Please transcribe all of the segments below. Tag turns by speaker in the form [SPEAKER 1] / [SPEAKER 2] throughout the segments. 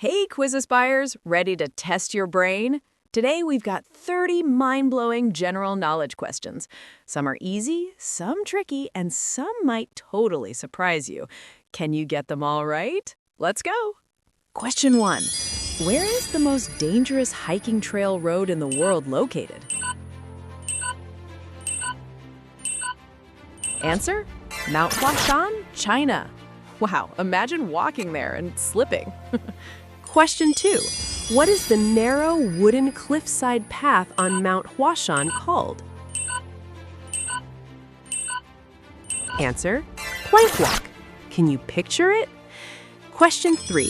[SPEAKER 1] Hey, Quizpire'rs, ready to test your brain? Today we've got 30 mind-blowing general knowledge questions. Some are easy, some tricky, and some might totally surprise you. Can you get them all right? Let's go! Question 1. Where is the most dangerous hiking trail road in the world located? Answer: Mount Huashan, China. Wow, imagine walking there and slipping.
[SPEAKER 2] Question 2. What is the narrow wooden cliffside path on Mount Huashan called? Answer: plank walk. Can you picture it? Question 3.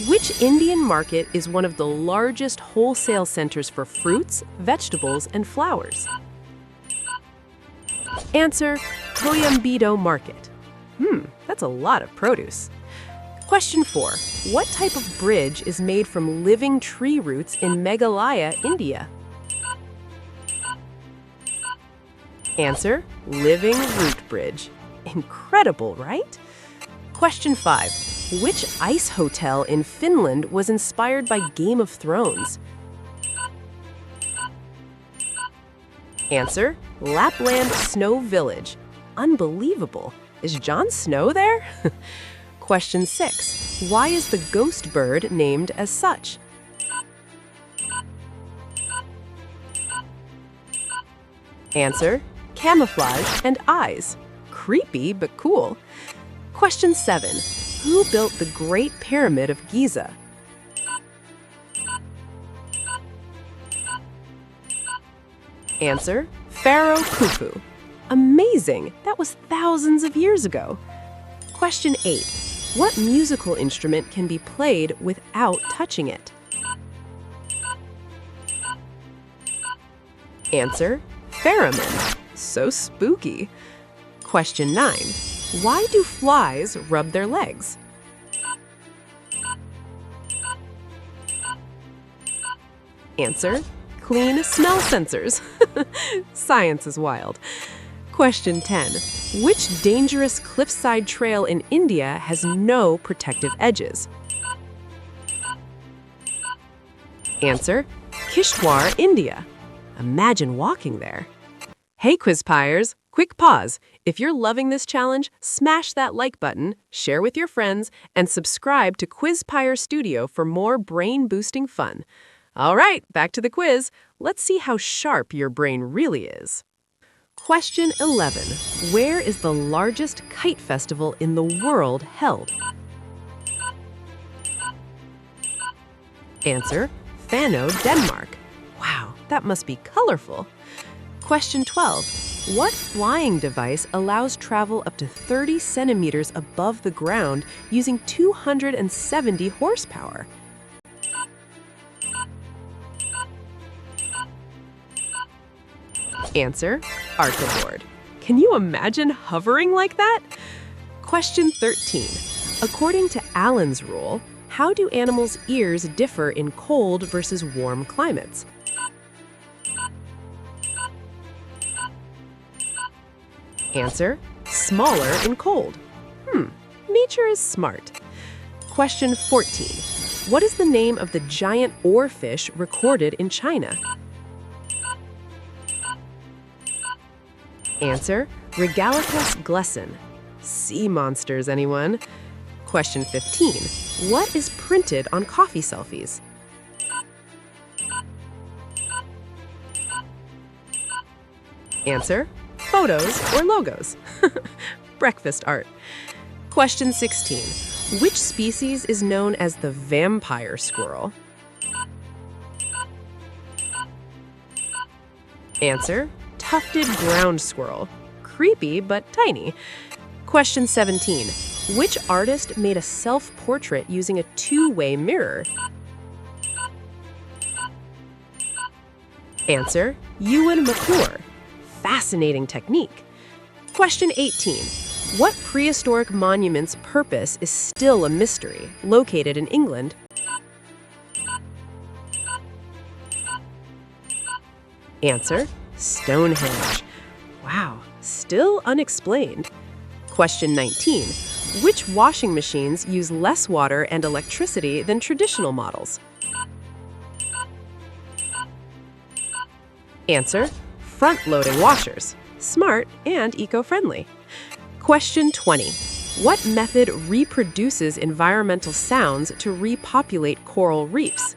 [SPEAKER 2] Which Indian market is one of the largest wholesale centers for fruits, vegetables, and flowers? Answer: Coyambedo Market. That's a lot of produce. Question 4. What type of bridge is made from living tree roots in Meghalaya, India? Answer: living root bridge. Incredible, right? Question 5. Which ice hotel in Finland was inspired by Game of Thrones? Answer: Lapland Snow Village. Unbelievable. Is Jon Snow there? Question 6. Why is the ghost bird named as such? Answer: camouflage and eyes. Creepy, but cool. Question 7. Who built the Great Pyramid of Giza? Answer: Pharaoh Khufu. Amazing! That was thousands of years ago. Question 8. What musical instrument can be played without touching it? Answer: theremin. So spooky. Question 9. Why do flies rub their legs? Answer: clean smell sensors. Science is wild. Question 10. Which dangerous cliffside trail in India has no protective edges? Answer: Kishtwar, India. Imagine walking there. Hey, Quizpire'rs, quick pause. If you're loving this challenge, smash that like button, share with your friends, and subscribe to Quizpire Studio for more brain-boosting fun. All right, back to the quiz. Let's see how sharp your brain really is. Question 11. Where is the largest kite festival in the world held? Answer: Fano, Denmark. Wow, that must be colorful. Question 12. What flying device allows travel up to 30 centimeters above the ground using 270 horsepower? Answer: Arcaboard. Can you imagine hovering like that? Question 13. According to Allen's rule, how do animals' ears differ in cold versus warm climates? Answer: smaller in cold. Nature is smart. Question 14. What is the name of the giant oarfish recorded in China? Answer: Regalicus glesson. Sea monsters, anyone? Question 15. What is printed on coffee selfies? Answer: photos or logos. Breakfast art. Question 16. Which species is known as the vampire squirrel? Answer: tufted ground squirrel. Creepy, but tiny. Question 17. Which artist made a self-portrait using a two-way mirror? Answer: Ewan McClure. Fascinating technique. Question 18. What prehistoric monument's purpose is still a mystery, located in England? Answer: Stonehenge. Wow, still unexplained. Question 19. Which washing machines use less water and electricity than traditional models? Answer: front-loading washers. Smart and eco-friendly. Question 20. What method reproduces environmental sounds to repopulate coral reefs?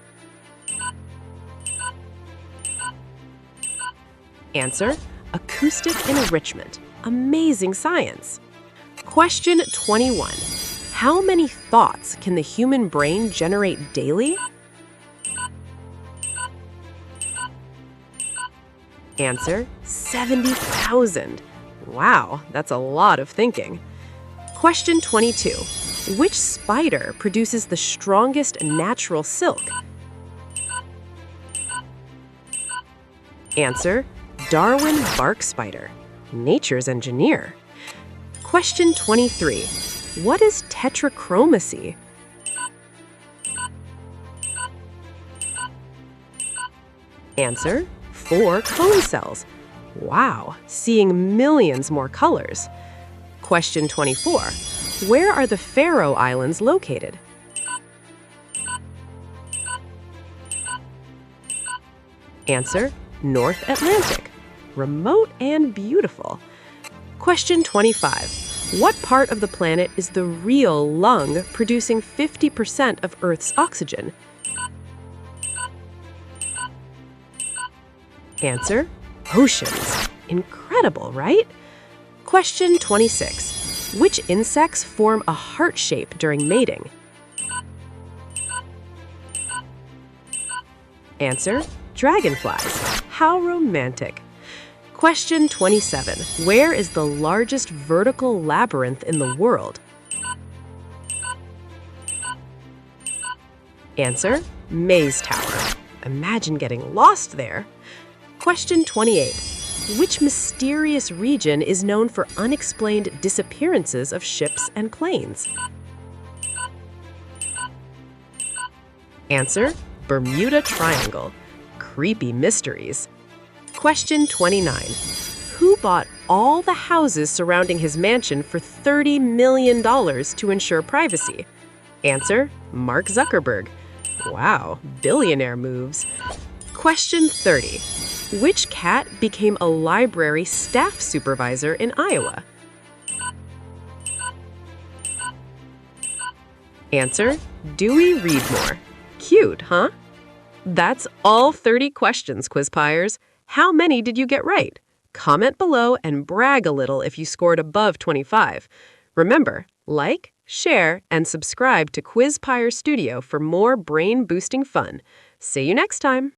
[SPEAKER 2] Answer: acoustic enrichment. Amazing science. Question 21. How many thoughts can the human brain generate daily? Answer: 70,000. Wow, that's a lot of thinking. Question 22. Which spider produces the strongest natural silk? Answer: Darwin bark spider. Nature's engineer. Question 23. What is tetrachromacy? Answer: 4 cone cells. Wow, seeing millions more colors. Question 24. Where are the Faroe Islands located? Answer: North Atlantic. Remote and beautiful. Question 25. What part of the planet is the real lung, producing 50% of Earth's oxygen? Answer: oceans. Incredible, right? Question 26. Which insects form a heart shape during mating? Answer: dragonflies. How romantic. Question 27. Where is the largest vertical labyrinth in the world? Answer: Maze Tower. Imagine getting lost there. Question 28. Which mysterious region is known for unexplained disappearances of ships and planes? Answer: Bermuda Triangle. Creepy mysteries. Question 29. Who bought all the houses surrounding his mansion for $30 million to ensure privacy? Answer: Mark Zuckerberg. Wow, billionaire moves. Question 30. Which cat became a library staff supervisor in Iowa? Answer: Dewey Reedmore. Cute, huh? That's all 30 questions, Quizpire'rs. How many did you get right? Comment below and brag a little if you scored above 25. Remember, like, share, and subscribe to Quizpire Studio for more brain-boosting fun. See you next time!